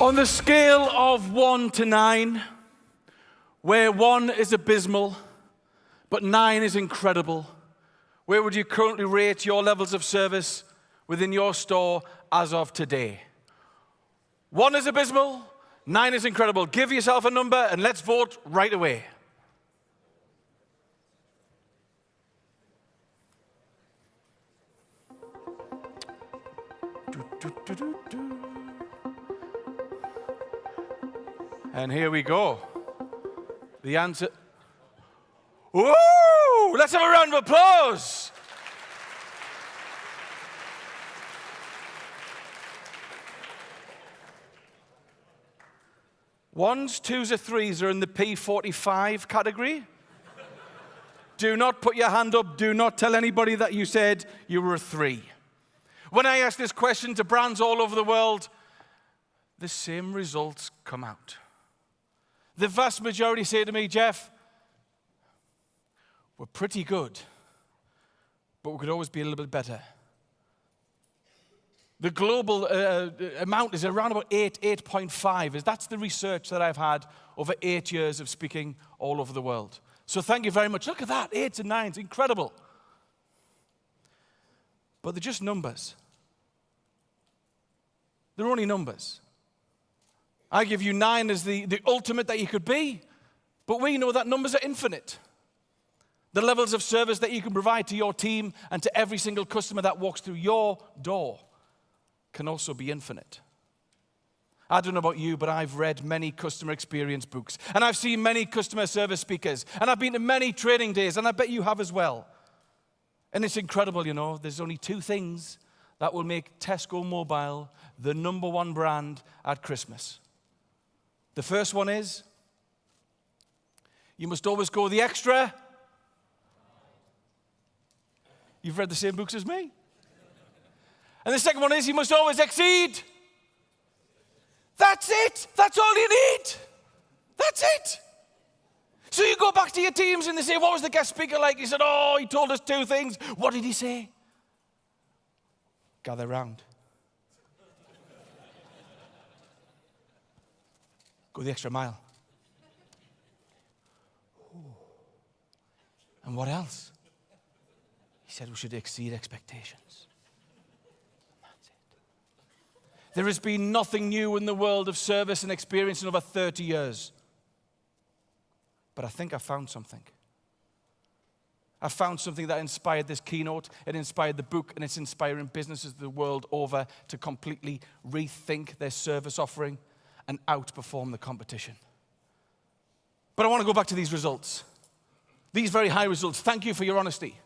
On the scale of 1 to 9, where 1 is abysmal, but 9 is incredible, where would you currently rate your levels of service within your store as of today? 1 is abysmal, 9 is incredible. Give yourself a number and let's vote right away. And here we go. The answer. Woo! Let's have a round of applause. Ones, twos, or threes are in the P45 category. Do not put your hand up. Do not tell anybody that you said you were a 3. When I ask this question to brands all over the world, the same results come out. The vast majority say to me, Geoff, we're pretty good, but we could always be a little bit better. The global amount is around about 8.5. That's the research that I've had over 8 years of speaking all over the world. So thank you very much. Look at that, 8s and 9s, incredible. But they're just numbers. They're only numbers. I give you 9 as the ultimate that you could be, but we know that numbers are infinite. The levels of service that you can provide to your team and to every single customer that walks through your door can also be infinite. I don't know about you, but I've read many customer experience books, and I've seen many customer service speakers, and I've been to many training days, and I bet you have as well. And it's incredible, you know, there's only 2 things that will make Tesco Mobile the #1 brand at Christmas. The first one is, you must always go the extra. You've read the same books as me. And the second one is, you must always exceed. That's it. That's all you need. That's it. So you go back to your teams and they say, what was the guest speaker like? He said, oh, he told us 2 things. What did he say? Gather round. Go the extra mile. Ooh. And what else? He said we should exceed expectations. That's it. There has been nothing new in the world of service and experience in over 30 years. But I think I found something. I found something that inspired this keynote, it inspired the book, and it's inspiring businesses the world over to completely rethink their service offering and outperform the competition. But I want to go back to these results. These very high results. Thank you for your honesty.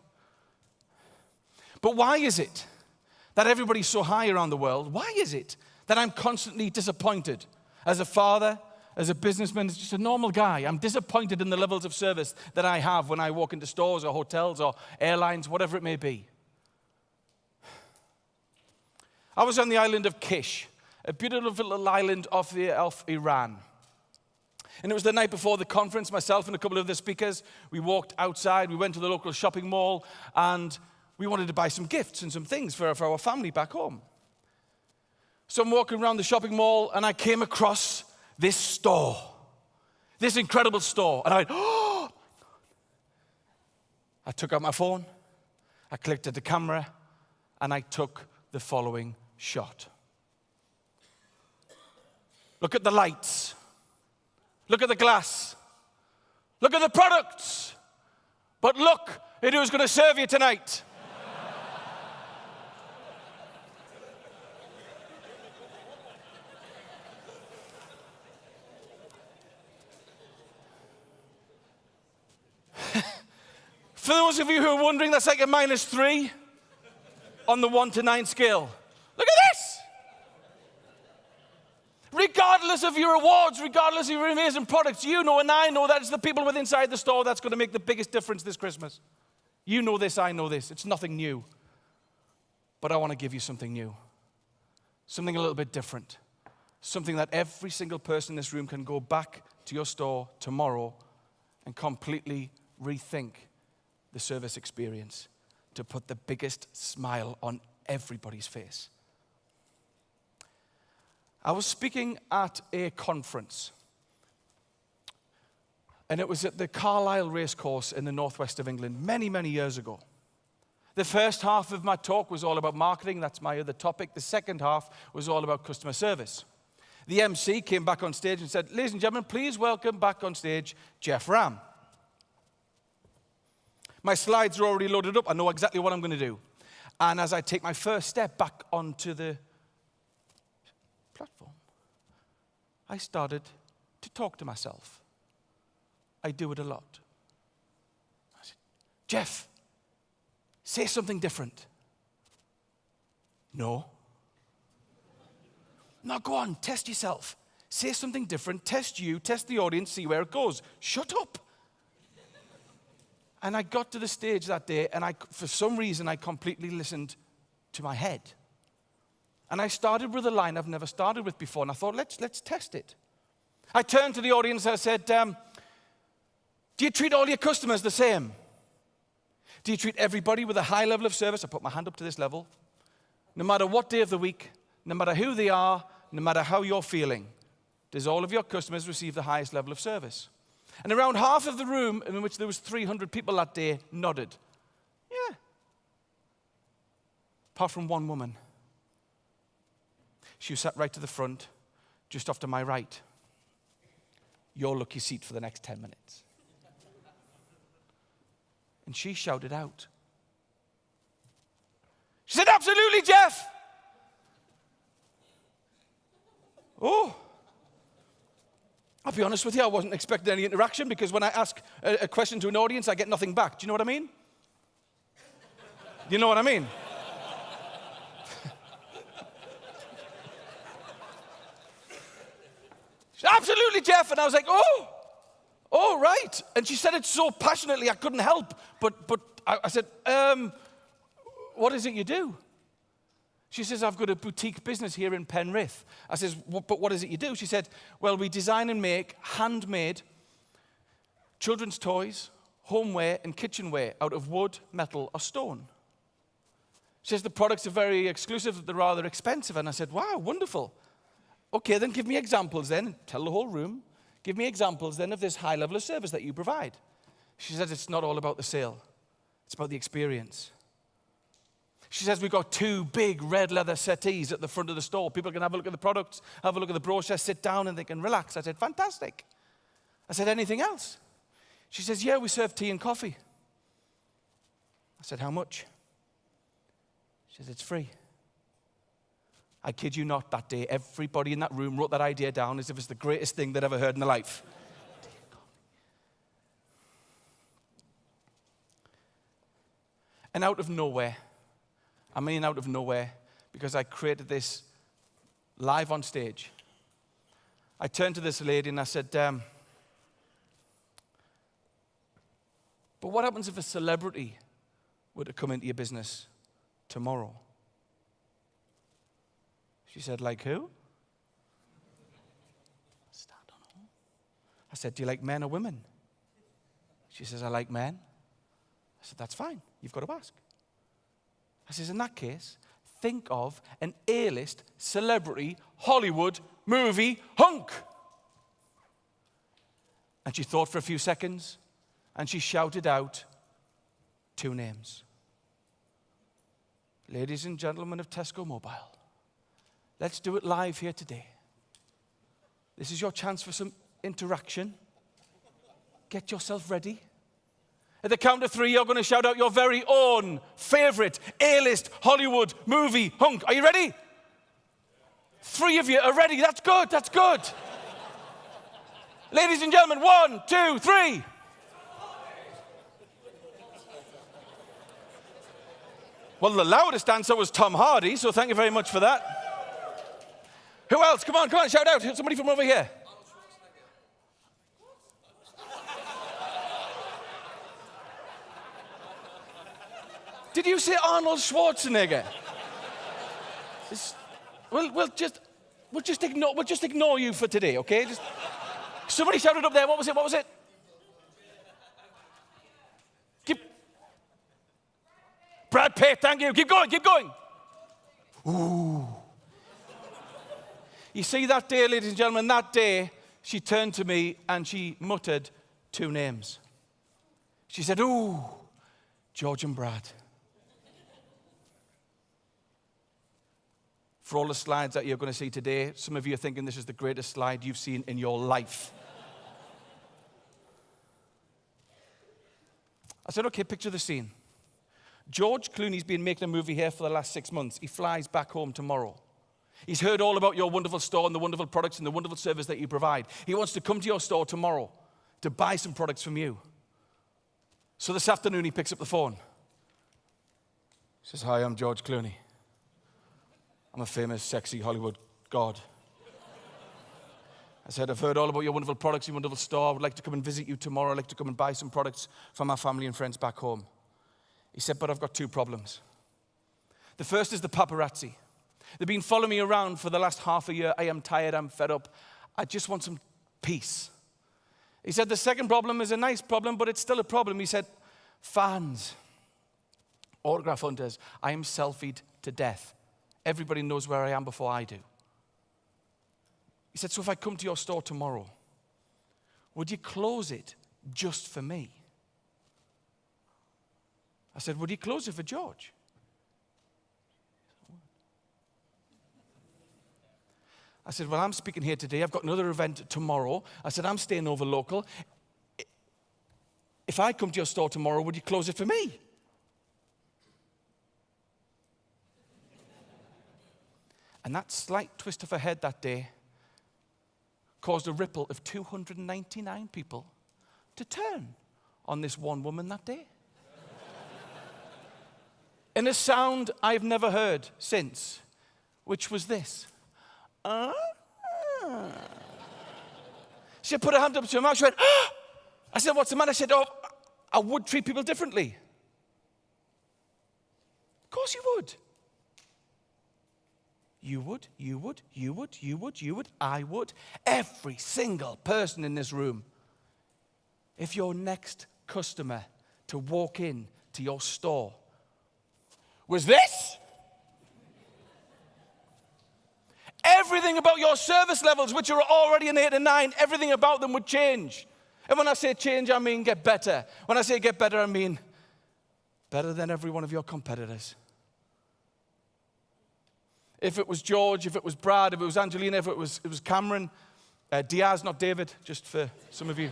But why is it that everybody's so high around the world? Why is it that I'm constantly disappointed as a father, as a businessman, as just a normal guy? I'm disappointed in the levels of service that I have when I walk into stores or hotels or airlines, whatever it may be. I was on the island of Kish, a beautiful little island off Iran. And it was the night before the conference. Myself and a couple of the speakers, we walked outside, we went to the local shopping mall, and we wanted to buy some gifts and some things for our family back home. So I'm walking around the shopping mall, and I came across this store, this incredible store. And I went, oh, I took out my phone, I clicked at the camera, and I took the following shot. Look at the lights. Look at the glass. Look at the products. But look at who's going to serve you tonight. For those of you who are wondering, that's like a -3 on the 1 to 9 scale. Look at this. Regardless of your awards, regardless of your amazing products, you know and I know that it's the people within inside the store that's going to make the biggest difference this Christmas. You know this, I know this. It's nothing new. But I want to give you something new. Something a little bit different. Something that every single person in this room can go back to your store tomorrow and completely rethink the service experience to put the biggest smile on everybody's face. I was speaking at a conference, and it was at the Carlisle Racecourse in the northwest of England many, many years ago. The first half of my talk was all about marketing. That's my other topic. The second half was all about customer service. The MC came back on stage and said, "Ladies and gentlemen, please welcome back on stage Geoff Ramm." My slides are already loaded up. I know exactly what I'm going to do. And as I take my first step back onto the platform, I started to talk to myself. I do it a lot. I said, "Geoff, say something different." No. "No, go on, test yourself. Say something different, test you, test the audience, see where it goes. Shut up." And I got to the stage that day, and for some reason, I completely listened to my head. And I started with a line I've never started with before, and I thought, let's test it. I turned to the audience and I said, "Do you treat all your customers the same? Do you treat everybody with a high level of service?" I put my hand up to this level. "No matter what day of the week, no matter who they are, no matter how you're feeling, does all of your customers receive the highest level of service?" And around half of the room, in which there was 300 people that day, nodded. Yeah. Apart from one woman. She sat right to the front, just off to my right. "Your lucky seat for the next 10 minutes. And she shouted out. She said, "Absolutely, Geoff." Oh. I'll be honest with you, I wasn't expecting any interaction, because when I ask a question to an audience, I get nothing back. Do you know what I mean? Do you know what I mean? She said, "Absolutely, Geoff." And I was like, oh, right. And she said it so passionately, I couldn't help. But I said, "What is it you do?" She says, "I've got a boutique business here in Penrith." I says, "But what is it you do?" She said, "Well, we design and make handmade children's toys, homeware, and kitchenware out of wood, metal, or stone." She says, "The products are very exclusive, they're rather expensive." And I said, "Wow, wonderful. Okay, then give me examples then." Tell the whole room. "Give me examples then of this high level of service that you provide." She says, "It's not all about the sale. It's about the experience." She says, "We've got 2 big red leather settees at the front of the store. People can have a look at the products, have a look at the brochure, sit down, and they can relax." I said, "Fantastic." I said, "Anything else?" She says, "Yeah, we serve tea and coffee." I said, "How much?" She says, "It's free." I kid you not, that day, everybody in that room wrote that idea down as if it's the greatest thing they'd ever heard in their life. And out of nowhere, I mean out of nowhere, because I created this live on stage, I turned to this lady and I said, "But what happens if a celebrity were to come into your business tomorrow?" She said, "Like who?" I don't know. I said, "Do you like men or women?" She says, "I like men." I said, "That's fine. You've got to ask." I says, "In that case, think of an A-list celebrity Hollywood movie hunk." And she thought for a few seconds, and she shouted out 2 names. "Ladies and gentlemen of Tesco Mobile, let's do it live here today. This is your chance for some interaction. Get yourself ready. At the count of 3, you're going to shout out your very own favorite A-list Hollywood movie hunk. Are you ready? 3 of you are ready. That's good. That's good. Ladies and gentlemen, 1, 2, 3. Well, the loudest answer was Tom Hardy, so thank you very much for that. Who else? Come on, shout out. Somebody from over here. Did you say Arnold Schwarzenegger? We'll just ignore you for today, okay? Somebody shouted up there. What was it? Brad Pitt, thank you. Keep going. Ooh. You see that day, ladies and gentlemen, that day, she turned to me and she muttered 2 names. She said, ooh, George and Brad. For all the slides that you're going to see today, some of you are thinking this is the greatest slide you've seen in your life. I said, okay, picture the scene. George Clooney's been making a movie here for the last 6 months. He flies back home tomorrow. He's heard all about your wonderful store and the wonderful products and the wonderful service that you provide. He wants to come to your store tomorrow to buy some products from you. So this afternoon, he picks up the phone. He says, hi, I'm George Clooney. I'm a famous, sexy Hollywood god. I said, I've heard all about your wonderful products, your wonderful store. I would like to come and visit you tomorrow. I'd like to come and buy some products from our family and friends back home. He said, but I've got 2 problems. The first is the paparazzi. They've been following me around for the last half a year. I am tired. I'm fed up. I just want some peace. He said, the second problem is a nice problem, but it's still a problem. He said, fans, autograph hunters. I am selfied to death. Everybody knows where I am before I do. He said, so if I come to your store tomorrow, would you close it just for me? I said, would you close it for George? I said, well, I'm speaking here today. I've got another event tomorrow. I said, I'm staying over local. If I come to your store tomorrow, would you close it for me? And that slight twist of her head that day caused a ripple of 299 people to turn on this one woman that day. In a sound I've never heard since, which was this. She put her hand up to her mouth. She went, ah! I said, what's the matter? She said, oh, I would treat people differently. Of course you would. You would, you would, you would, you would, you would, I would. Every single person in this room. If your next customer to walk in to your store was this, everything about your service levels, which are already an 8 and 9, everything about them would change. And when I say change, I mean get better. When I say get better, I mean better than every one of your competitors. If it was George, if it was Brad, if it was Angelina, if it was Cameron, Diaz, not David, just for some of you.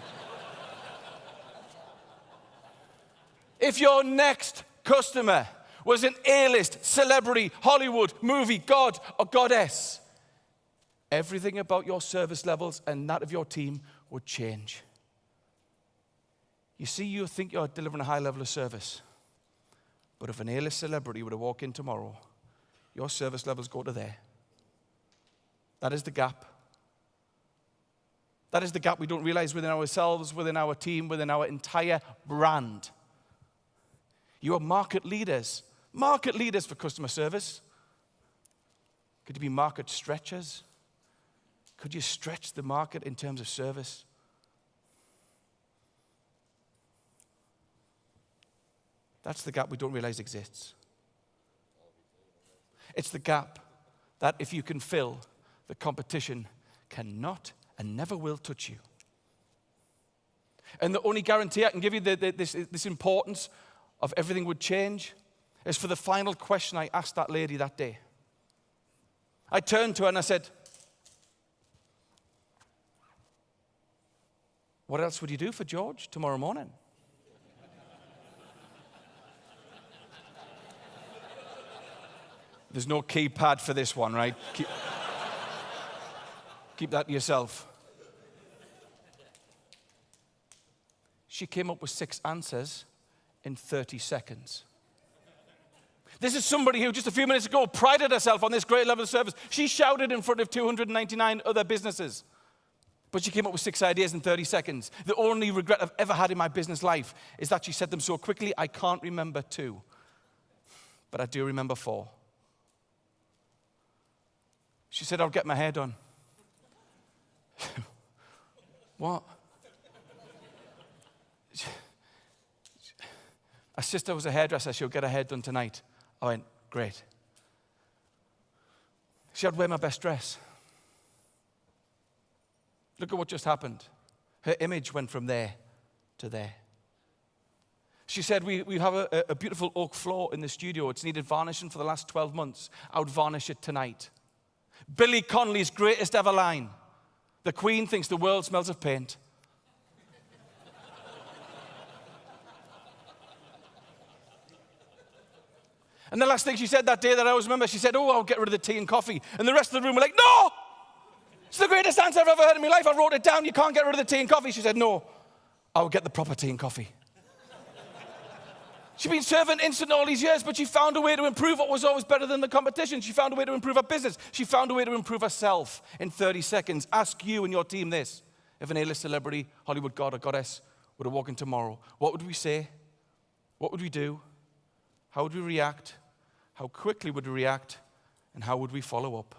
If your next customer was an A-list, celebrity, Hollywood, movie, god or goddess, everything about your service levels and that of your team would change. You see, you think you're delivering a high level of service, but if an A-list celebrity were to walk in tomorrow, your service levels go to there. That is the gap. That is the gap we don't realize within ourselves, within our team, within our entire brand. You are market leaders for customer service. Could you be market stretchers? Could you stretch the market in terms of service? That's the gap we don't realize exists. It's the gap that if you can fill, the competition cannot and never will touch you. And the only guarantee I can give you this importance of everything would change is for the final question I asked that lady that day. I turned to her and I said, what else would you do for George tomorrow morning? There's no keypad for this one, right? Keep that to yourself. She came up with 6 answers in 30 seconds. This is somebody who just a few minutes ago prided herself on this great level of service. She shouted in front of 299 other businesses, but she came up with 6 ideas in 30 seconds. The only regret I've ever had in my business life is that she said them so quickly, I can't remember 2, but I do remember 4. She said, I'll get my hair done. What? Her sister was a hairdresser. She'll get her hair done tonight. I went, great. She had to wear my best dress. Look at what just happened. Her image went from there to there. She said, we have a beautiful oak floor in the studio. It's needed varnishing for the last 12 months. I would varnish it tonight. Billy Connolly's greatest ever line. The Queen thinks the world smells of paint. And the last thing she said that day that I always remember, she said, I'll get rid of the tea and coffee. And the rest of the room were like, no! It's the greatest answer I've ever heard in my life. I wrote it down. You can't get rid of the tea and coffee. She said, no, I'll get the proper tea and coffee. She'd been serving instant all these years, but she found a way to improve what was always better than the competition. She found a way to improve her business. She found a way to improve herself in 30 seconds. Ask you and your team this. If an A-list celebrity, Hollywood god or goddess, were to walk in tomorrow, what would we say? What would we do? How would we react? How quickly would we react? And how would we follow up?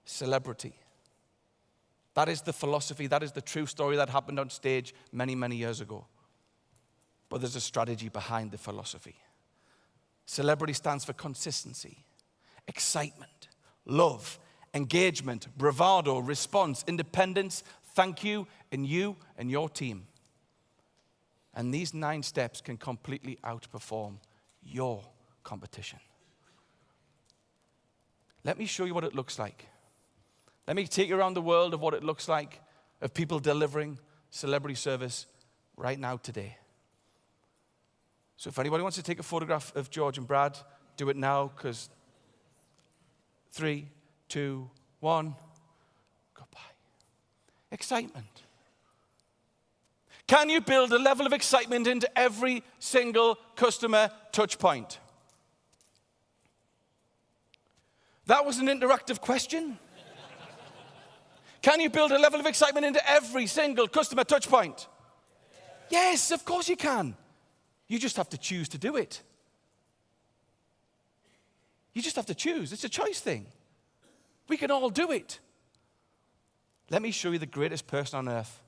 Celebrity. That is the philosophy. That is the true story that happened on stage many, many years ago. But there's a strategy behind the philosophy. Celebrity stands for consistency, excitement, love, engagement, bravado, response, independence, thank you, and your team. And these 9 steps can completely outperform your competition. Let me show you what it looks like. Let me take you around the world of what it looks like of people delivering celebrity service right now today. So if anybody wants to take a photograph of George and Brad, do it now, because 3, 2, 1, goodbye. Excitement. Can you build a level of excitement into every single customer touch point? That was an interactive question. Can you build a level of excitement into every single customer touch point? Yes, of course you can. You just have to choose to do it. You just have to choose. It's a choice thing. We can all do it. Let me show you the greatest person on earth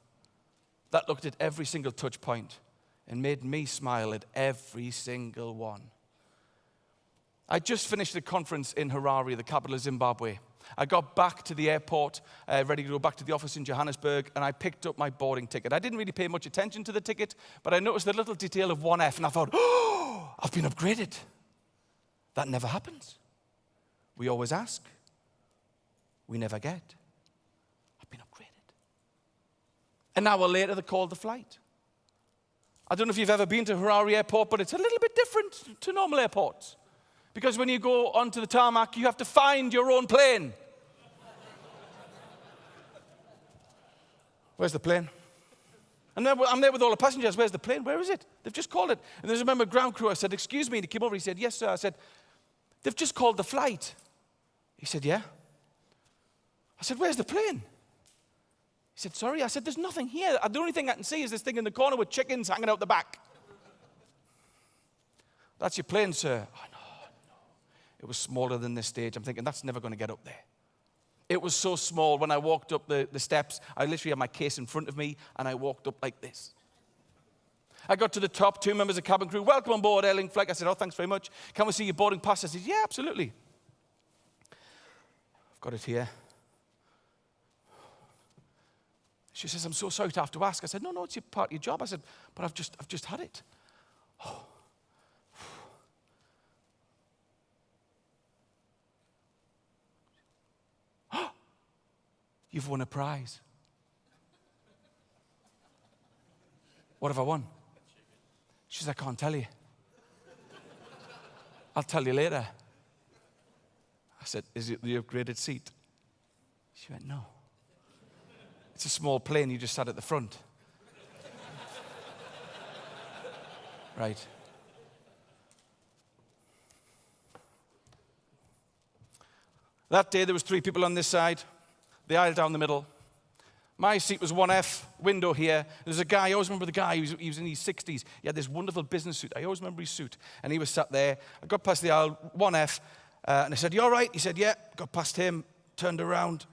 that looked at every single touch point and made me smile at every single one. I just finished a conference in Harare, the capital of Zimbabwe. I got back to the airport, ready to go back to the office in Johannesburg, and I picked up my boarding ticket. I didn't really pay much attention to the ticket, but I noticed the little detail of 1F, and I thought, oh, I've been upgraded. That never happens. We always ask. We never get. I've been upgraded. An hour later, they called the flight. I don't know if you've ever been to Harare Airport, but it's a little bit different to normal airports. Because when you go onto the tarmac, you have to find your own plane. Where's the plane? And then I'm there with all the passengers. Where's the plane? Where is it? They've just called it. And there's a member of ground crew. I said, excuse me. And he came over. He said, yes, sir. I said, they've just called the flight. He said, yeah. I said, where's the plane? He said, sorry. I said, there's nothing here. The only thing I can see is this thing in the corner with chickens hanging out the back. That's your plane, sir. Oh, no. It was smaller than this stage. I'm thinking, that's never going to get up there. It was so small. When I walked up the steps, I literally had my case in front of me, and I walked up like this. I got to the top, 2 members of cabin crew. Welcome on board, Airlink Flight. I said, oh, thanks very much. Can we see your boarding pass? I said, yeah, absolutely. I've got it here. She says, I'm so sorry to have to ask. I said, no, it's part of your job. I said, but I've just had it. Oh. You've won a prize. What have I won? She said, I can't tell you. I'll tell you later. I said, is it the upgraded seat? She went, no. It's a small plane, you just sat at the front. Right. That day, there was 3 people on this side. The aisle down the middle. My seat was 1F, window here. There's a guy, I always remember the guy, he was in his 60s. He had this wonderful business suit. I always remember his suit. And he was sat there. I got past the aisle, 1F, and I said, you all right? He said, yeah. Got past him, turned around.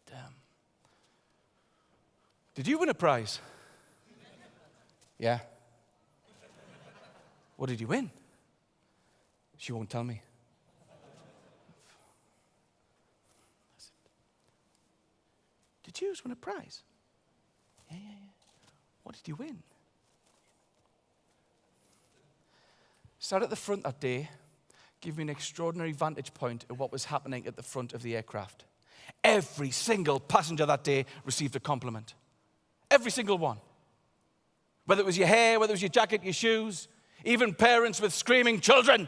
Damn. Did you win a prize? Yeah. What did you win? She won't tell me. did you just win a prize? Yeah. What did you win? Sat at the front that day, gave me an extraordinary vantage point of what was happening at the front of the aircraft. Every single passenger that day received a compliment. Every single one. Whether it was your hair, whether it was your jacket, your shoes, even parents with screaming children.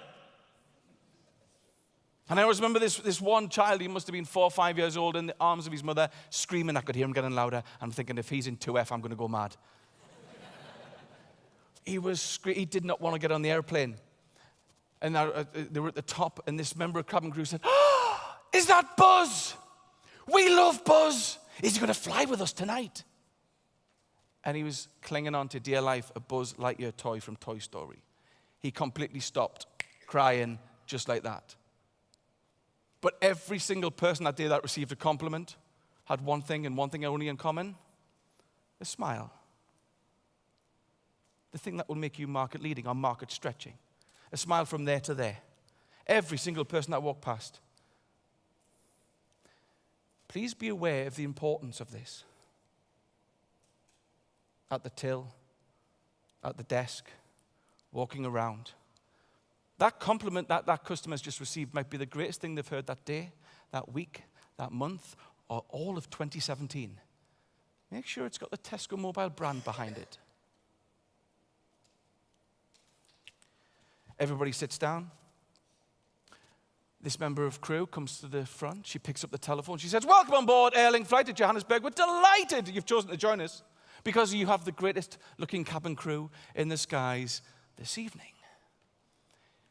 And I always remember this one child, he must have been 4 or 5 years old, in the arms of his mother, screaming. I could hear him getting louder. I'm thinking, if he's in 2F, I'm going to go mad. He did not want to get on the airplane. And they were at the top, and this member of cabin crew said, "Oh, is that Buzz? We love Buzz. Is he going to fly with us tonight?" And he was clinging on to dear life, a Buzz Lightyear toy from Toy Story. He completely stopped crying just like that. But every single person that day that received a compliment had one thing, and one thing only in common: a smile. The thing that will make you market leading or market stretching. A smile from there to there. Every single person that walked past. Please be aware of the importance of this. At the till, at the desk, walking around. That compliment that customer's just received might be the greatest thing they've heard that day, that week, that month, or all of 2017. Make sure it's got the Tesco mobile brand behind it. Everybody sits down. This member of crew comes to the front. She picks up the telephone. She says, "Welcome on board Airlink flight to Johannesburg. We're delighted you've chosen to join us because you have the greatest looking cabin crew in the skies this evening."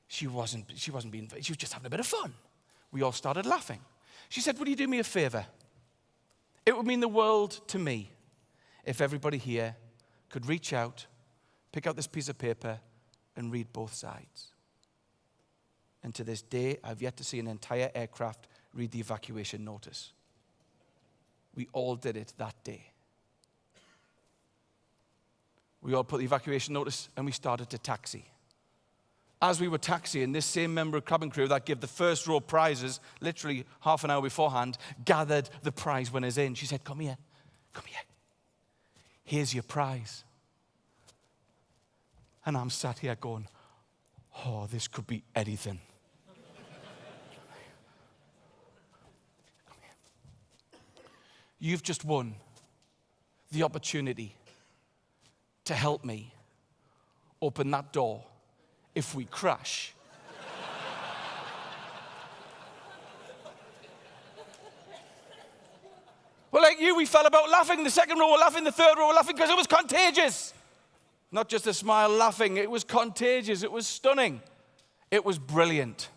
She wasn't being, she was just having a bit of fun. We all started laughing. She said, "Would you do me a favor? It would mean the world to me if everybody here could reach out, pick out this piece of paper, and read both sides." And to this day, I've yet to see an entire aircraft read the evacuation notice. We all did it that day. We all put the evacuation notice and we started to taxi. As we were taxiing, this same member of cabin crew that gave the first row prizes, literally half an hour beforehand, gathered the prize winners in. She said, "Come here. Here's your prize." And I'm sat here going, "Oh, this could be anything." Come here. You've just won the opportunity to help me open that door if we crash. Well, like you, we fell about laughing. The second row were laughing, the third row were laughing because it was contagious. Not just a smile laughing, it was contagious, it was stunning. It was brilliant.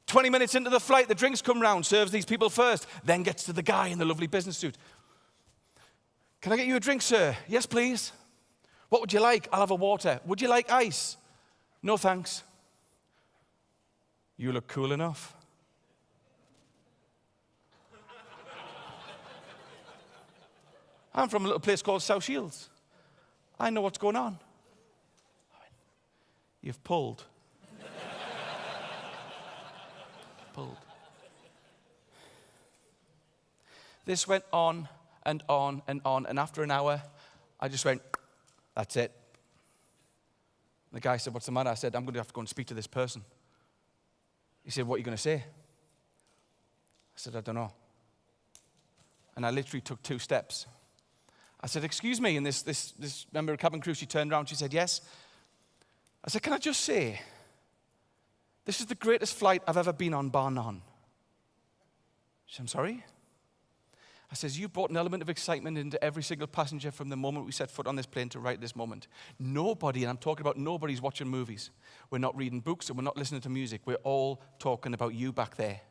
20 minutes into the flight, the drinks come round, serves these people first, then gets to the guy in the lovely business suit. "Can I get you a drink, sir?" "Yes, please." "What would you like?" "I'll have a water." "Would you like ice?" "No, thanks." "You look cool enough." "I'm from a little place called South Shields. I know what's going on." "You've pulled." Pulled. This went on and on and on, and after an hour, I just went, "That's it." The guy said, "What's the matter?" I said, "I'm going to have to go and speak to this person." He said, "What are you going to say?" I said, "I don't know." And I literally took 2 steps. I said, "Excuse me," and this member of cabin crew, she turned around, she said, "Yes." I said, "Can I just say, this is the greatest flight I've ever been on, bar none." She said, "I'm sorry?" I says, "You brought an element of excitement into every single passenger from the moment we set foot on this plane to right this moment. Nobody, and I'm talking about nobody's watching movies. We're not reading books and we're not listening to music. We're all talking about you back there."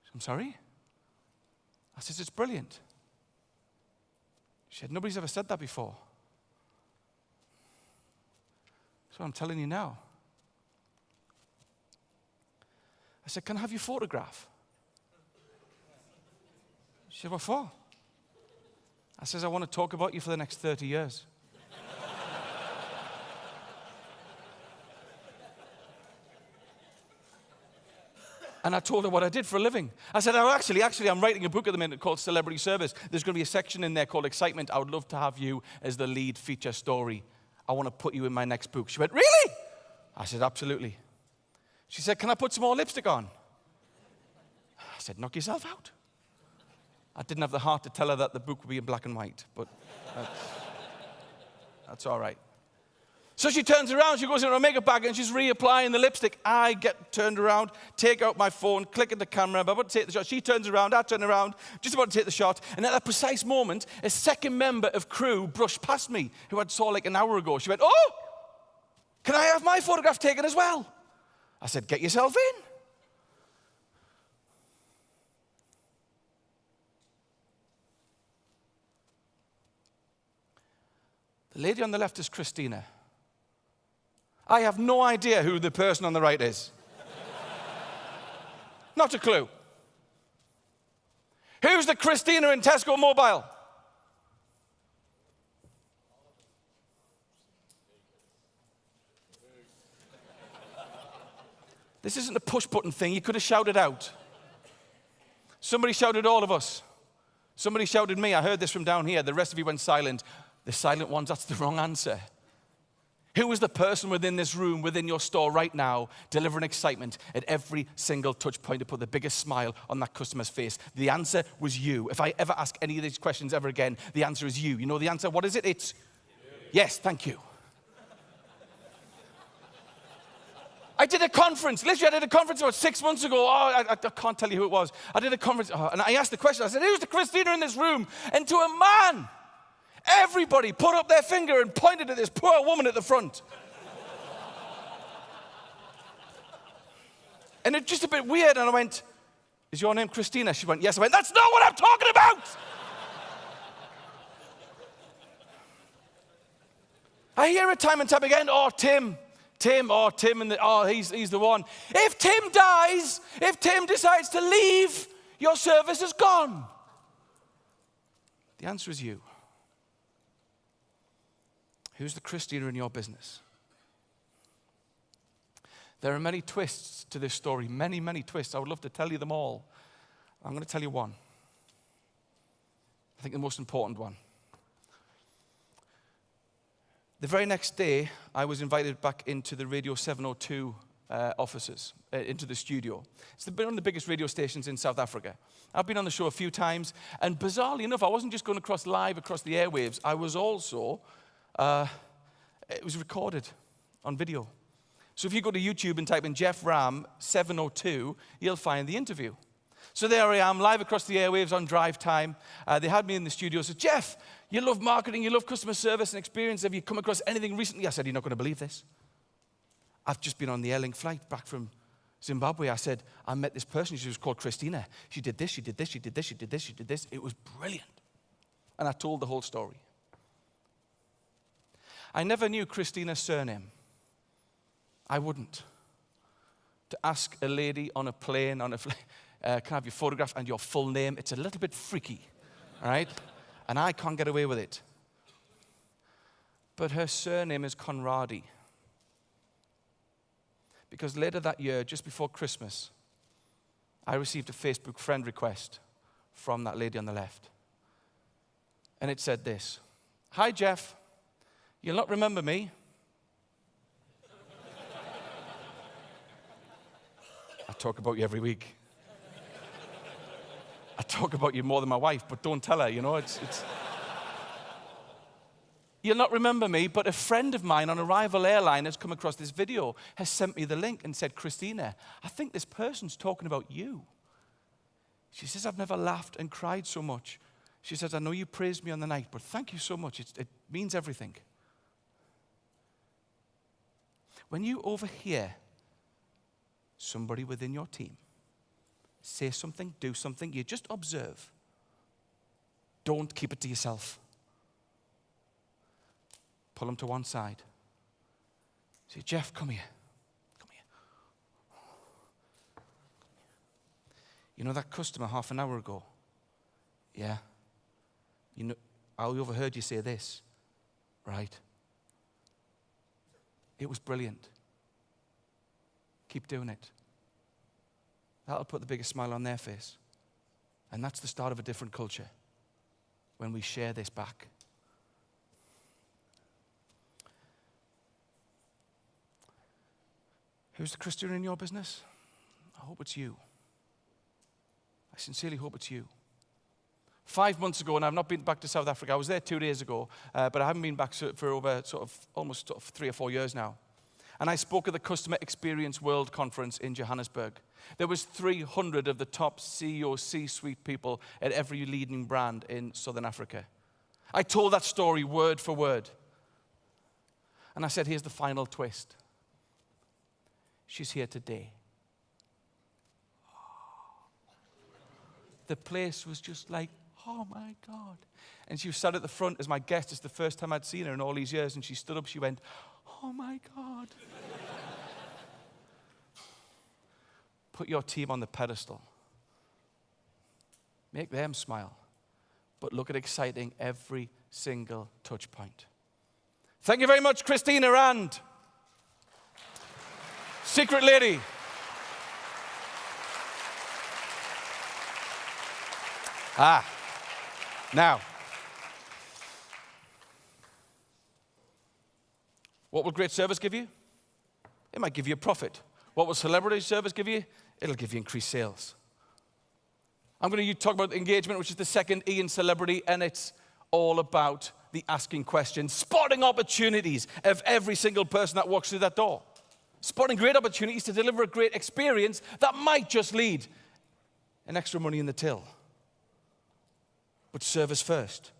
She said, "I'm sorry?" I says, "It's brilliant." She said, "Nobody's ever said that before." So I'm telling you now. I said, "Can I have your photograph?" She said, "What for?" I says, "I want to talk about you for the next 30 years. And I told her what I did for a living. I said, oh, actually, I'm writing a book at the minute called Celebrity Service. There's going to be a section in there called Excitement. I would love to have you as the lead feature story. I want to put you in my next book. She went, really? I said, absolutely. She said, can I put some more lipstick on? I said, knock yourself out. I didn't have the heart to tell her that the book would be in black and white, but that's all right. So she turns around, she goes into her makeup bag, and she's reapplying the lipstick. I get turned around, take out my phone, click at the camera, I'm about to take the shot. She turns around, I turn around, just about to take the shot. And at that precise moment, a second member of crew brushed past me, who I saw like an hour ago. She went, oh, can I have my photograph taken as well? I said, get yourself in. The lady on the left is Christina. I have no idea who the person on the right is. Not a clue. Who's the Christina in Tesco Mobile? This isn't a push-button thing. You could have shouted out. Somebody shouted all of us. Somebody shouted me. I heard this from down here. The rest of you went silent. The silent ones, that's the wrong answer. Who is the person within this room, within your store right now, delivering excitement at every single touch point to put the biggest smile on that customer's face? The answer was you. If I ever ask any of these questions ever again, the answer is you. You know the answer? What is it? It's yes, thank you. I did a conference. Literally, I did a conference about 6 months ago. Oh, I can't tell you who it was. I did a conference, and I asked the question. I said, who's the Christina in this room? And to a man, everybody put up their finger and pointed at this poor woman at the front. And it's just a bit weird. And I went, is your name Christina? She went, yes. I went, that's not what I'm talking about. I hear it time and time again, oh, Tim, and he's the one. If Tim dies, if Tim decides to leave, your service is gone. The answer is you. Who's the Christina in your business? There are many twists to this story, many, many twists. I would love to tell you them all. I'm going to tell you one. I think the most important one. The very next day, I was invited back into the Radio 702 offices, into the studio. It's one of the biggest radio stations in South Africa. I've been on the show a few times, and bizarrely enough, I wasn't just going across live across the airwaves. I was also, it was recorded on video. So if you go to YouTube and type in Geoff Ramm 702, you'll find the interview. So there I am, live across the airwaves on drive time. They had me in the studio. So, Geoff, you love marketing, you love customer service and experience. Have you come across anything recently? I said, you're not going to believe this. I've just been on the Airlink flight back from Zimbabwe. I said, I met this person. She was called Christina. She did this, she did this, she did this, she did this, she did this. It was brilliant. And I told the whole story. I never knew Christina's surname. I wouldn't. To ask a lady on a plane, can I have your photograph and your full name? It's a little bit freaky, all right? And I can't get away with it. But her surname is Conradi. Because later that year, just before Christmas, I received a Facebook friend request from that lady on the left. And it said this, hi, Geoff. You'll not remember me. I talk about you every week. I talk about you more than my wife, but don't tell her, you know, it's... You'll not remember me, but a friend of mine on a rival airline has come across this video, has sent me the link and said, Christina, I think this person's talking about you. She says, I've never laughed and cried so much. She says, I know you praised me on the night, but thank you so much. It means everything. When you overhear somebody within your team say something, do something, you just observe. Don't keep it to yourself. Pull them to one side. Say, Geoff, come here. Come here. You know that customer half an hour ago? Yeah. You know, I overheard you say this. Right. It was brilliant. Keep doing it. that'll put the biggest smile on their face. And that's the start of a different culture when we share this back. Who's the Christian in your business? I hope it's you. I sincerely hope it's you. 5 months ago, and I've not been back to South Africa. I was there 2 days ago, but I haven't been back for over almost 3 or 4 years now. And I spoke at the Customer Experience World Conference in Johannesburg. There was 300 of the top CEO, C-suite people at every leading brand in Southern Africa. I told that story word for word. And I said, here's the final twist. She's here today. The place was just like, oh my God. And she sat at the front as my guest. It's the first time I'd seen her in all these years. And she stood up, she went, oh my God. Put your team on the pedestal. Make them smile. But look at exciting every single touch point. Thank you very much, Christina and Secret Lady. Now, what will great service give you? It might give you a profit. What will celebrity service give you? It'll give you increased sales. I'm going to talk about engagement, which is the second E in celebrity, and it's all about the asking questions, spotting opportunities of every single person that walks through that door. Spotting great opportunities to deliver a great experience that might just lead an extra money in the till. But service first,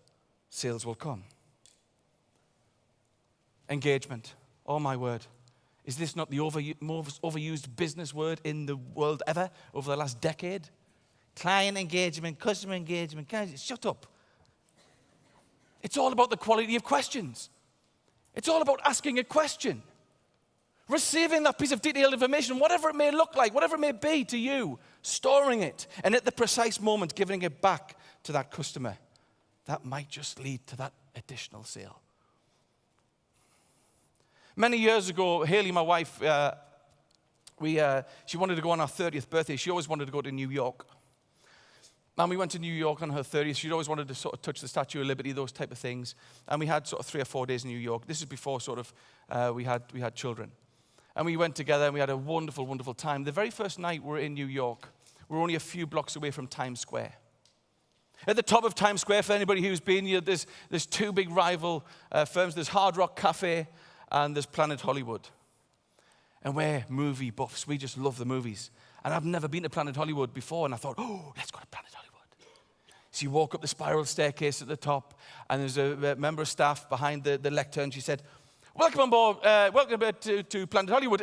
sales will come. Engagement. Oh my word. Is this not the most overused business word in the world ever over the last decade? Client engagement, customer engagement. Shut up. It's all about the quality of questions. It's all about asking a question. Receiving that piece of detailed information, whatever it may look like, whatever it may be to you, storing it, and at the precise moment giving it back to that customer. That might just lead to that additional sale. Many years ago, Haley, my wife, she wanted to go on our 30th birthday. She always wanted to go to New York. And we went to New York on her 30th. She'd always wanted to sort of touch the Statue of Liberty, those type of things. And we had sort of 3 or 4 days in New York. This is before sort of we had children. And we went together and we had a wonderful, wonderful time. The very first night we were in New York, we were only a few blocks away from Times Square. At the top of Times Square, for anybody who's been here, there's 2 big rival firms. There's Hard Rock Cafe and there's Planet Hollywood. And we're movie buffs. We just love the movies. And I've never been to Planet Hollywood before, and I thought, oh, let's go to Planet Hollywood. So you walk up the spiral staircase at the top, and there's a member of staff behind the lectern. She said, welcome on board, welcome to Planet Hollywood.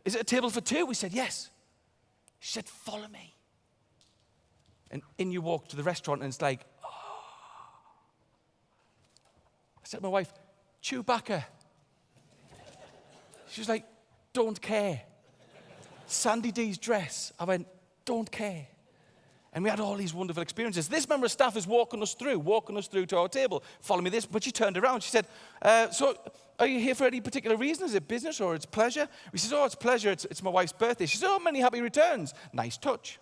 Is it a table for 2? We said, yes. She said, follow me. And in you walk to the restaurant, and it's like, oh. I said to my wife, Chewbacca. She was like, don't care. Sandy D's dress. I went, don't care. And we had all these wonderful experiences. This member of staff is walking us through to our table. Follow me this. But she turned around. She said, so are you here for any particular reason? Is it business or it's pleasure? We said, oh, it's pleasure. It's my wife's birthday. She said, oh, many happy returns. Nice touch.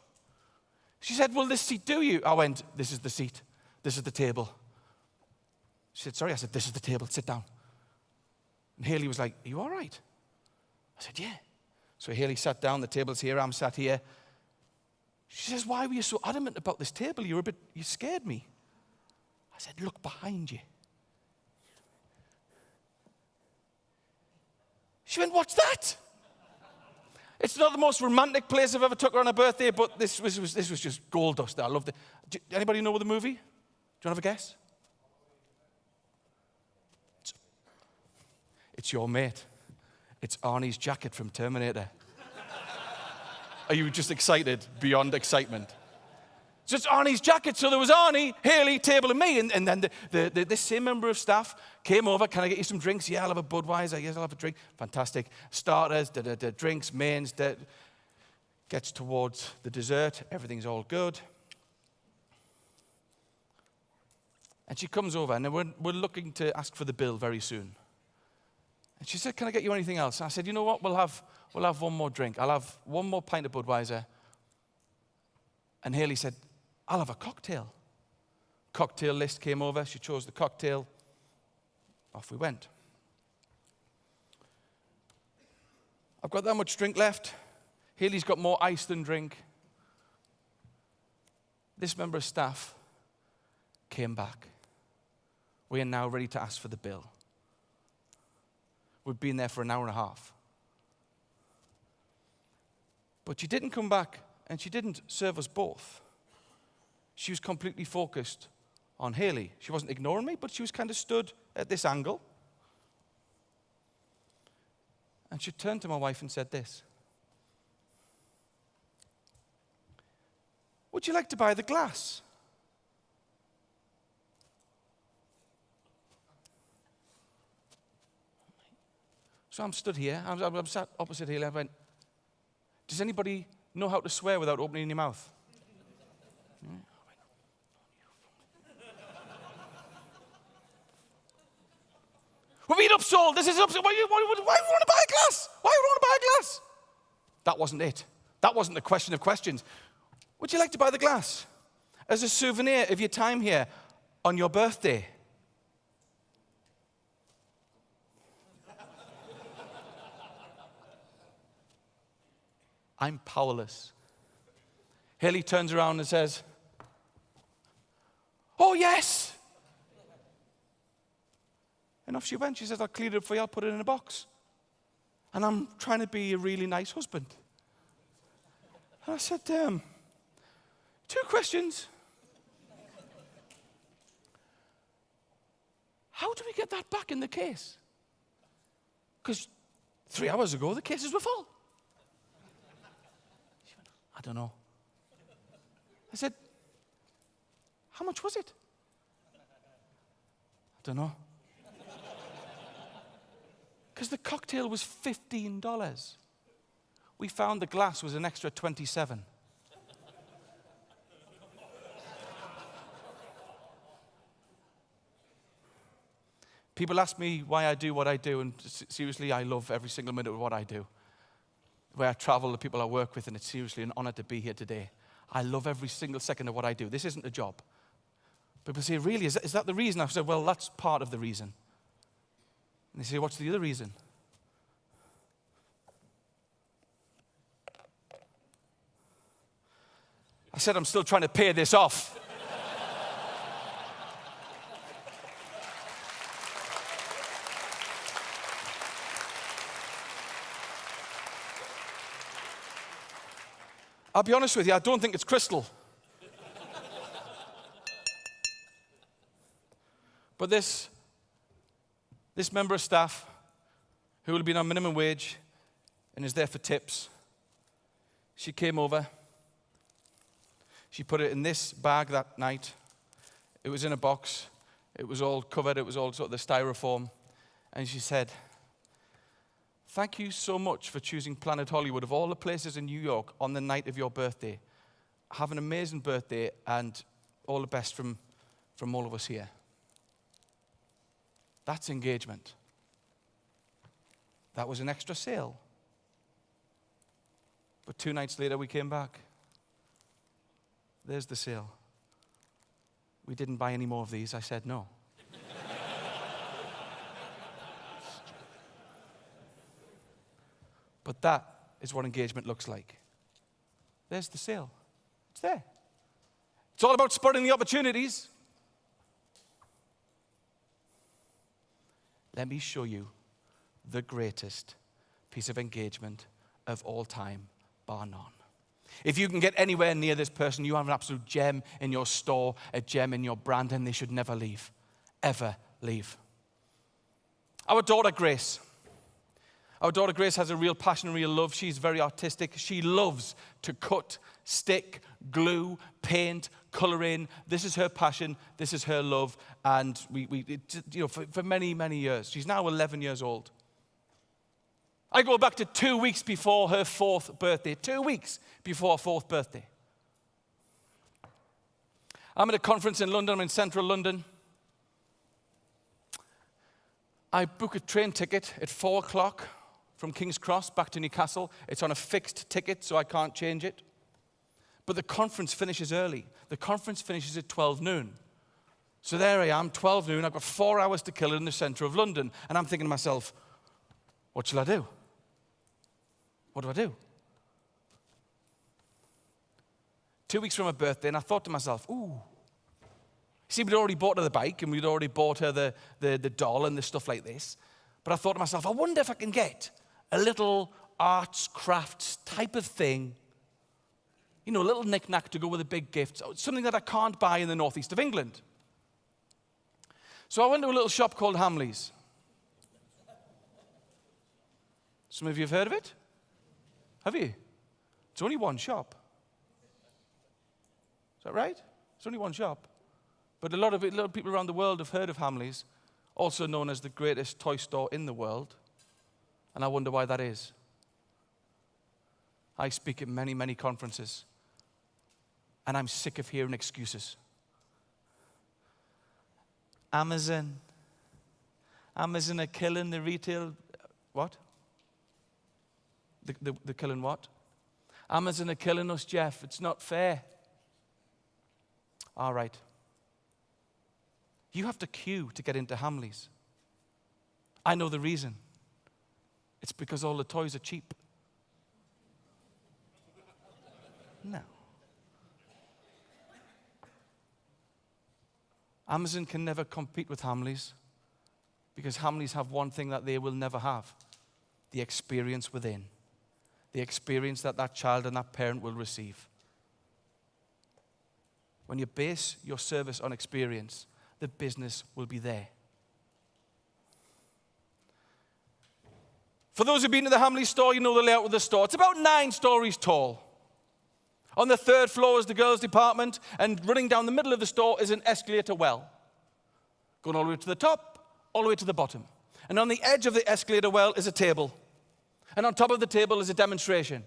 She said, will this seat do you? I went, this is the seat. This is the table. She said, sorry. I said, this is the table. Sit down. And Haley was like, are you all right? I said, yeah. So Haley sat down. The table's here. I'm sat here. She says, why were you so adamant about this table? You scared me. I said, look behind you. She went, what's that? It's not the most romantic place I've ever took her on a birthday, but this was just gold dust. I loved it. Anybody know the movie? Do you want to have a guess? It's your mate. It's Arnie's jacket from Terminator. Are you just excited beyond excitement? So it's Arnie's jacket. So there was Arnie, Haley, table, and me. And then this same member of staff came over. Can I get you some drinks? Yeah, I'll have a Budweiser. Yes, I'll have a drink. Fantastic. Starters, drinks, mains. Gets towards the dessert. Everything's all good. And she comes over, and we're looking to ask for the bill very soon. And she said, can I get you anything else? And I said, you know what? We'll have one more drink. I'll have one more pint of Budweiser And Hayley said, I'll have a cocktail. Cocktail list came over. She chose the cocktail. Off we went. I've got that much drink left. Hayley's got more ice than drink. This member of staff came back. We are now ready to ask for the bill. We've been there for an hour and a half. But she didn't come back and she didn't serve us both. She was completely focused on Hayley. She wasn't ignoring me, but she was kind of stood at this angle. And she turned to my wife and said this. Would you like to buy the glass? So I'm stood here. I'm sat opposite Hayley. I went, does anybody know how to swear without opening your mouth? We're being upsold. This is upsold. Why do you want to buy a glass? Why do you want to buy a glass? That wasn't it. That wasn't the question of questions. Would you like to buy the glass as a souvenir of your time here on your birthday? I'm powerless. Hayley turns around and says, oh, yes. And off she went. She says, I'll clean it up for you. I'll put it in a box. And I'm trying to be a really nice husband. And I said, 2 questions. How do we get that back in the case? Because 3 hours ago, the cases were full. She went, I don't know. I said, how much was it? I don't know. Because the cocktail was $15. We found the glass was an extra $27. People ask me why I do what I do, and seriously, I love every single minute of what I do. Where I travel, the people I work with, and it's seriously an honor to be here today. I love every single second of what I do. This isn't a job. People say, really, is that the reason? I've said, well, that's part of the reason. And they say, what's the other reason? I said, I'm still trying to pay this off. I'll be honest with you, I don't think it's crystal. But this member of staff who will have been on minimum wage and is there for tips, she came over. She put it in this bag that night. It was in a box. It was all covered. It was all sort of the styrofoam. And she said, thank you so much for choosing Planet Hollywood of all the places in New York on the night of your birthday. Have an amazing birthday and all the best from all of us here. That's engagement. That was an extra sale. But 2 nights later, we came back. There's the sale. We didn't buy any more of these. I said no. But that is what engagement looks like. There's the sale. It's there. It's all about spotting the opportunities. Let me show you the greatest piece of engagement of all time, bar none. If you can get anywhere near this person, you have an absolute gem in your store, a gem in your brand, and they should never leave, ever leave. Our daughter Grace has a real passion, real love. She's very artistic. She loves to cut, stick, glue, paint, color in. This is her passion. This is her love. And for many, many years. She's now 11 years old. I go back to 2 weeks before her 4th birthday. 2 weeks before her 4th birthday. I'm at a conference in London. I'm in central London. I book a train ticket at 4 o'clock from King's Cross back to Newcastle. It's on a fixed ticket, so I can't change it. But the conference finishes early. The conference finishes at 12 noon. So there I am, 12 noon. I've got 4 hours to kill it in the center of London. And I'm thinking to myself, what shall I do? What do I do? 2 weeks from her birthday, and I thought to myself, ooh. See, we'd already bought her the bike, and we'd already bought her the doll and the stuff like this. But I thought to myself, I wonder if I can get a little arts, crafts type of thing, a little knick-knack to go with a big gift, something that I can't buy in the northeast of England. So I went to a little shop called Hamley's. Some of you have heard of it? Have you? It's only one shop. Is that right? It's only one shop. But a lot of people around the world have heard of Hamley's, also known as the greatest toy store in the world. And I wonder why that is. I speak at many, many conferences, and I'm sick of hearing excuses. Amazon are killing the retail. What? They're killing what? Amazon are killing us, Geoff. It's not fair. All right. You have to queue to get into Hamley's. I know the reason. It's because all the toys are cheap. No. Amazon can never compete with Hamley's because Hamley's have one thing that they will never have: the experience within. The experience that child and that parent will receive. When you base your service on experience, the business will be there. For those who've been to the Hamley store, you know the layout of the store. It's about 9 stories tall. On the 3rd floor is the girls' department, and running down the middle of the store is an escalator well, going all the way to the top, all the way to the bottom. And on the edge of the escalator well is a table. And on top of the table is a demonstration.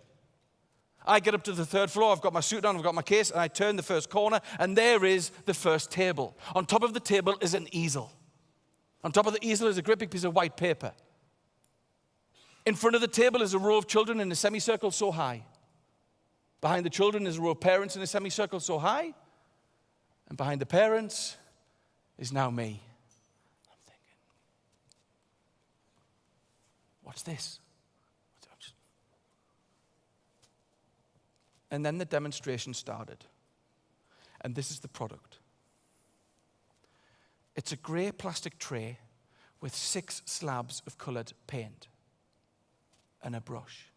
I get up to the 3rd floor, I've got my suit on, I've got my case, and I turn the first corner, and there is the first table. On top of the table is an easel. On top of the easel is a great big piece of white paper. In front of the table is a row of children in a semicircle so high. Behind the children is a row of parents in a semicircle so high. And behind the parents is now me. I'm thinking, what's this? And then the demonstration started. And this is the product. It's a grey plastic tray with 6 slabs of coloured paint and a brush.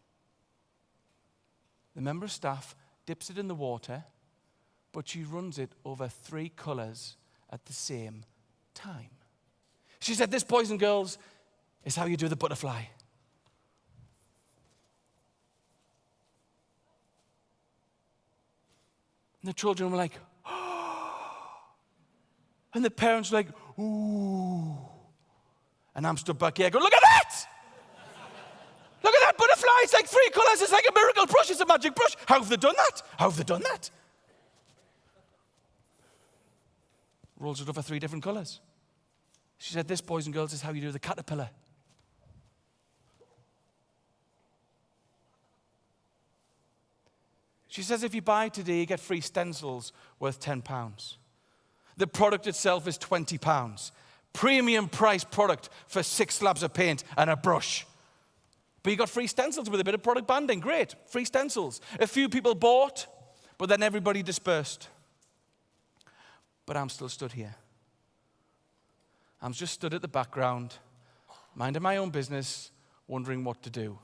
The member of staff dips it in the water, but she runs it over 3 colours at the same time. She said, this, boys and girls, is how you do the butterfly. And the children were like, oh. And the parents were like, ooh. And I'm stood back here going, look at that! Look at that butterfly. It's like 3 colours. It's like a miracle brush. It's a magic brush. How have they done that? How have they done that? Rolls it over 3 different colours. She said, this, boys and girls, is how you do the caterpillar. She says if you buy today, you get free stencils worth £10. The product itself is £20. Premium price product for 6 slabs of paint and a brush. But you got free stencils with a bit of product banding. Great, free stencils. A few people bought, but then everybody dispersed. But I'm still stood here. I'm just stood at the background, minding my own business, wondering what to do.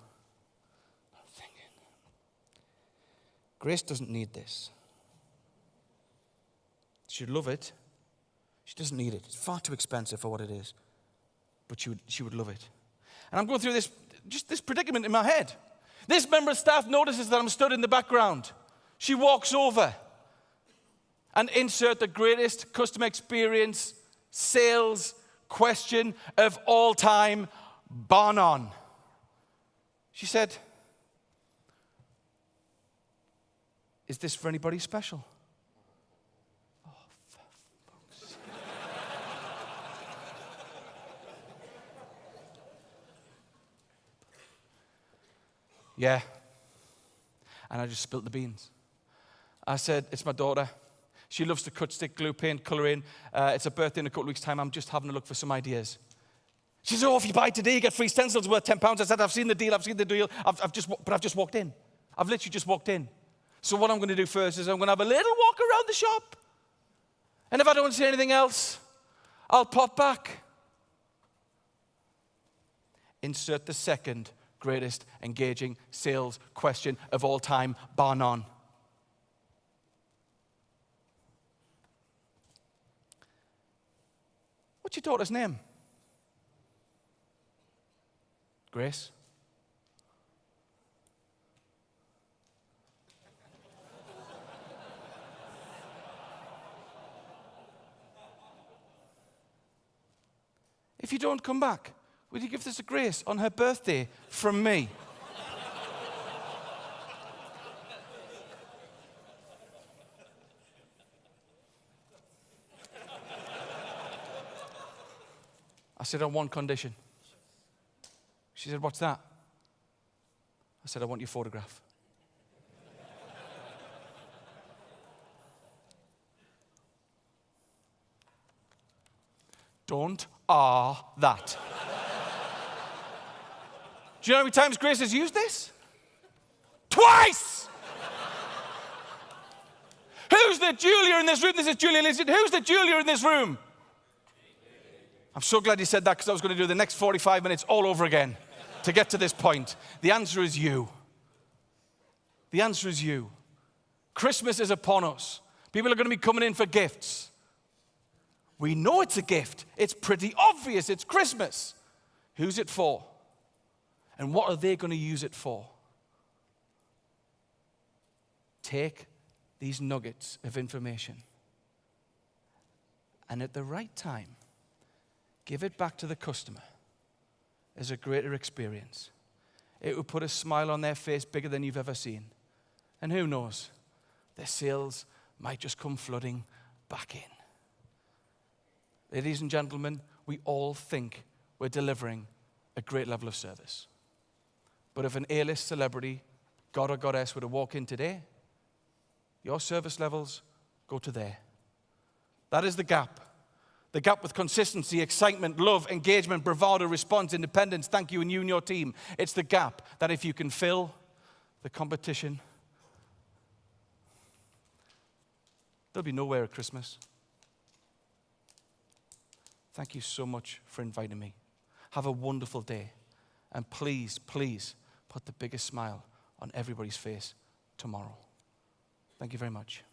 Grace doesn't need this. She'd love it. She doesn't need it. It's far too expensive for what it is. But she would love it. And I'm going through this predicament in my head. This member of staff notices that I'm stood in the background. She walks over and insert the greatest customer experience sales question of all time, bar none. She said, is this for anybody special? Oh, for fuck's sake. Yeah. And I just spilt the beans. I said, it's my daughter. She loves to cut, stick, glue, paint, colour in. It's her birthday in a couple of weeks' time. I'm just having a look for some ideas. She said, oh, if you buy today, you get free stencils worth £10. I said, I've seen the deal. I've just walked in. I've literally just walked in. So what I'm going to do first is I'm going to have a little walk around the shop. And if I don't see anything else, I'll pop back. Insert the second greatest engaging sales question of all time, bar none. What's your daughter's name? Grace. If you don't come back, will you give this a Grace on her birthday from me? I said, on one condition. She said, what's that? I said, I want your photograph. Don't that. Do you know how many times Grace has used this? Twice! Who's the Julia in this room? This is Julia. Listen, who's the Julia in this room? I'm so glad you said that, because I was going to do the next 45 minutes all over again to get to this point. The answer is you. The answer is you. Christmas is upon us. People are going to be coming in for gifts. We know it's a gift. It's pretty obvious. It's Christmas. Who's it for? And what are they going to use it for? Take these nuggets of information and at the right time, give it back to the customer as a greater experience. It will put a smile on their face bigger than you've ever seen. And who knows, their sales might just come flooding back in. Ladies and gentlemen, we all think we're delivering a great level of service. But if an A-list celebrity, god or goddess, were to walk in today, your service levels go to there. That is the gap. The gap with consistency, excitement, love, engagement, bravado, response, independence, thank you, and you and your team. It's the gap that if you can fill, the competition, there'll be nowhere at Christmas. Thank you so much for inviting me. Have a wonderful day. And please, please, put the biggest smile on everybody's face tomorrow. Thank you very much.